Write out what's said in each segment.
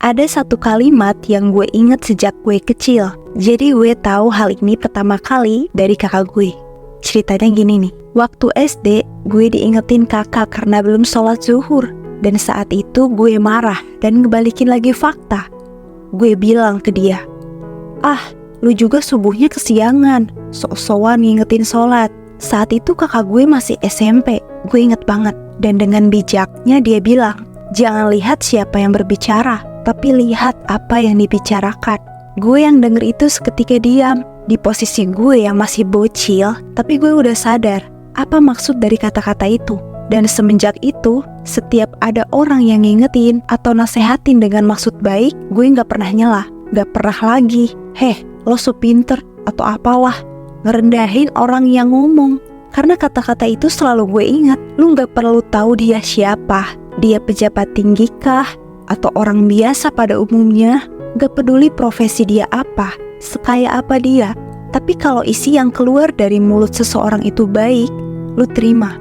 Ada satu kalimat yang gue inget sejak gue kecil. Jadi gue tahu hal ini pertama kali dari kakak gue. Ceritanya gini nih, waktu SD gue diingetin kakak karena belum sholat zuhur. Dan saat itu gue marah dan ngebalikin lagi fakta. Gue bilang ke dia, lu juga subuhnya kesiangan, sok-sokan ngingetin sholat. Saat itu kakak gue masih SMP, gue inget banget. Dan dengan bijaknya dia bilang, jangan lihat siapa yang berbicara, tapi lihat apa yang dibicarakan. Gue yang denger itu seketika diam. Di posisi gue yang masih bocil, tapi gue udah sadar apa maksud dari kata-kata itu. Dan semenjak itu, setiap ada orang yang ngingetin atau nasehatin dengan maksud baik, gue gak pernah nyela. Gak pernah lagi, lo so pinter atau apalah, ngerendahin orang yang ngomong. Karena kata-kata itu selalu gue ingat. Lu gak perlu tahu dia siapa, dia pejabat tinggi kah, atau orang biasa pada umumnya. Gak peduli profesi dia apa, sekaya apa dia. Tapi kalau isi yang keluar dari mulut seseorang itu baik, lu terima.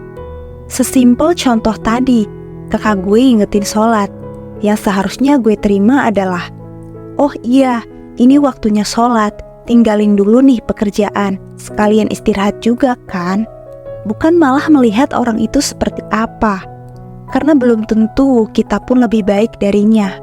Sesimpel contoh tadi, kakak gue ingetin sholat. Yang seharusnya gue terima adalah, oh iya, ini waktunya sholat, tinggalin dulu nih pekerjaan, sekalian istirahat juga kan. Bukan malah melihat orang itu seperti apa. Karena belum tentu kita pun lebih baik darinya.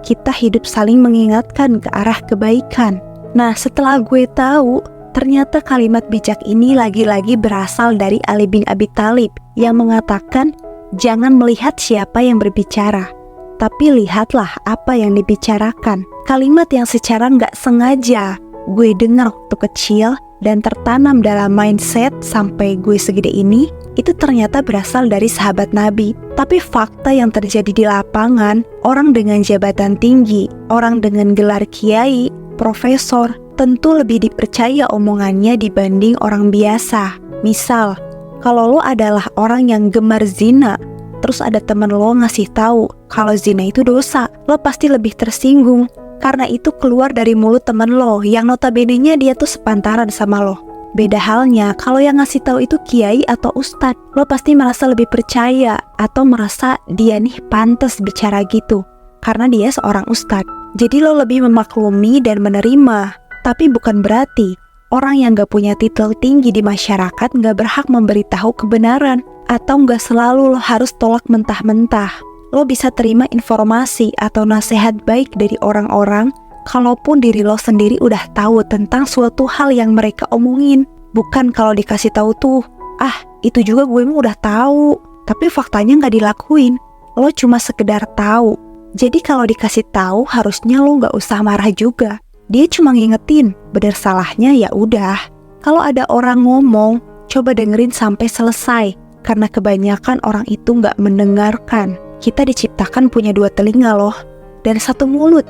Kita hidup saling mengingatkan ke arah kebaikan. Nah, setelah gue tahu, ternyata kalimat bijak ini lagi-lagi berasal dari Ali bin Abi Thalib yang mengatakan, jangan melihat siapa yang berbicara, tapi lihatlah apa yang dibicarakan. Kalimat yang secara nggak sengaja gue dengar waktu kecil dan tertanam dalam mindset sampai gue segede ini, itu ternyata berasal dari sahabat Nabi. Tapi fakta yang terjadi di lapangan, orang dengan jabatan tinggi, orang dengan gelar kiai, profesor, tentu lebih dipercaya omongannya dibanding orang biasa. Misal, kalau lo adalah orang yang gemar zina, terus ada temen lo ngasih tahu kalau zina itu dosa, lo pasti lebih tersinggung. Karena itu keluar dari mulut temen lo yang notabene-nya dia tuh sepantaran sama lo. Beda halnya kalau yang ngasih tahu itu kiai atau ustadz, lo pasti merasa lebih percaya atau merasa dia nih pantas bicara gitu karena dia seorang ustadz. Jadi lo lebih memaklumi dan menerima. Tapi bukan berarti orang yang gak punya titel tinggi di masyarakat gak berhak memberitahu kebenaran, atau gak selalu lo harus tolak mentah-mentah. Lo bisa terima informasi atau nasihat baik dari orang-orang kalaupun diri lo sendiri udah tahu tentang suatu hal yang mereka omongin. Bukan kalau dikasih tahu tuh, itu juga gue mah udah tahu, tapi faktanya nggak dilakuin. Lo cuma sekedar tahu. Jadi kalau dikasih tahu harusnya lo nggak usah marah juga. Dia cuma ngingetin, bener salahnya ya udah. Kalau ada orang ngomong, coba dengerin sampai selesai. Karena kebanyakan orang itu nggak mendengarkan. Kita diciptakan punya 2 telinga loh, dan 1 mulut.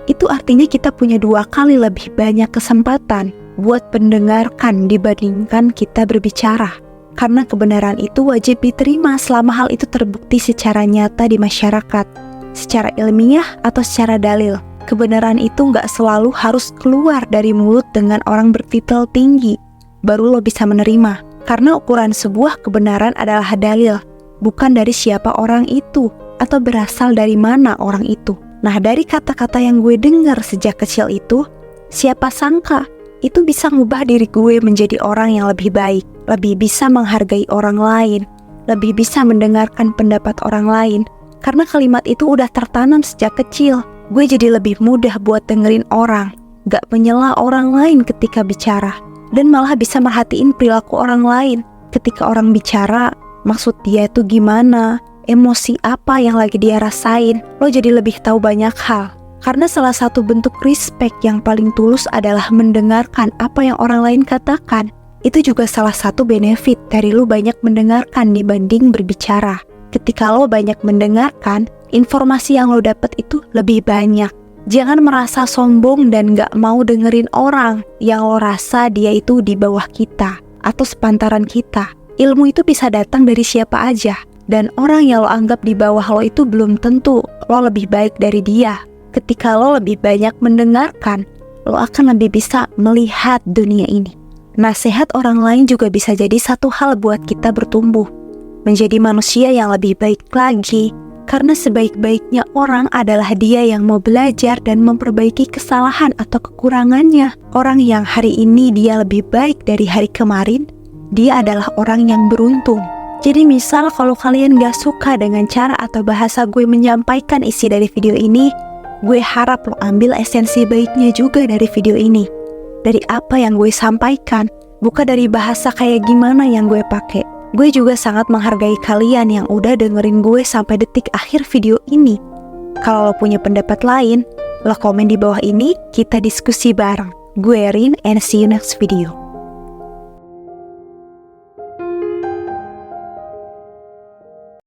Itu artinya kita punya 2 kali lebih banyak kesempatan buat mendengarkan dibandingkan kita berbicara. Karena kebenaran itu wajib diterima selama hal itu terbukti secara nyata di masyarakat, secara ilmiah atau secara dalil. Kebenaran itu gak selalu harus keluar dari mulut dengan orang bertitel tinggi, baru lo bisa menerima. Karena ukuran sebuah kebenaran adalah dalil, bukan dari siapa orang itu atau berasal dari mana orang itu. Nah, dari kata-kata yang gue dengar sejak kecil itu, siapa sangka itu bisa ngubah diri gue menjadi orang yang lebih baik, lebih bisa menghargai orang lain, lebih bisa mendengarkan pendapat orang lain. Karena kalimat itu udah tertanam sejak kecil, gue jadi lebih mudah buat dengerin orang, gak menyela orang lain ketika bicara, dan malah bisa merhatiin perilaku orang lain. Ketika orang bicara, maksud dia itu gimana, emosi apa yang lagi dia rasain, lo jadi lebih tahu banyak hal. Karena salah satu bentuk respect yang paling tulus adalah mendengarkan apa yang orang lain katakan. Itu juga salah satu benefit dari lo banyak mendengarkan dibanding berbicara. Ketika lo banyak mendengarkan, informasi yang lo dapat itu lebih banyak. Jangan merasa sombong dan gak mau dengerin orang yang lo rasa dia itu di bawah kita atau sepantaran kita. Ilmu itu bisa datang dari siapa aja, dan orang yang lo anggap di bawah lo itu belum tentu lo lebih baik dari dia. Ketika lo lebih banyak mendengarkan, lo akan lebih bisa melihat dunia ini. Nasihat orang lain juga bisa jadi satu hal buat kita bertumbuh, menjadi manusia yang lebih baik lagi. Karena sebaik-baiknya orang adalah dia yang mau belajar dan memperbaiki kesalahan atau kekurangannya. Orang yang hari ini dia lebih baik dari hari kemarin, dia adalah orang yang beruntung. Jadi misal kalau kalian gak suka dengan cara atau bahasa gue menyampaikan isi dari video ini, gue harap lo ambil esensi baiknya juga dari video ini. Dari apa yang gue sampaikan, bukan dari bahasa kayak gimana yang gue pakai. Gue juga sangat menghargai kalian yang udah dengerin gue sampai detik akhir video ini. Kalau lo punya pendapat lain, lo komen di bawah ini, kita diskusi bareng. Gue Rin, and see you next video.